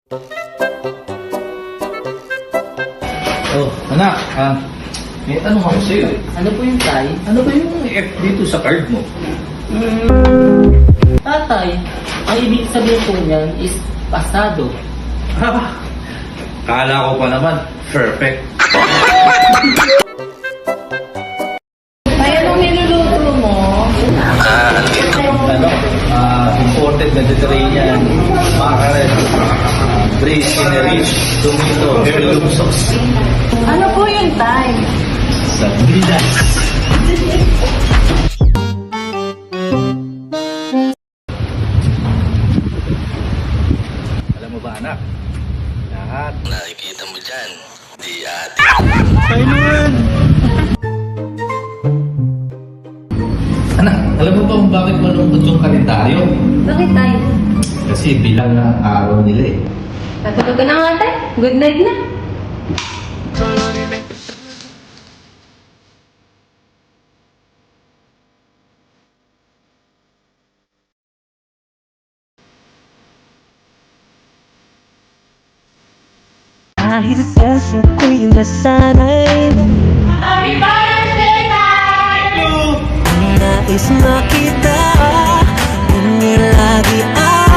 Oh, anak, may tanong ako sa'yo eh. Ano po yung tay? Ano ba yung F dito sa card mo? Tatay, ang ibig sabihin po niyan is pasado. Kala ko pa naman, perfect. Ay, anong niluluto mo? Imported Mediterranean, mackerel, braised in a rich tomato, heirloom sauce. Ano po yung tay? Sardinas. Alam mo ba anak, lahat Nakikita mo dyan, di ate. anak, alam mo ba kung bakit malungkot yung kalendaryo? Bakit tay? Kasi bilang na araw nila eh. Natulog ka na nga tay. Good night na. Kahit sa ako'y nasanay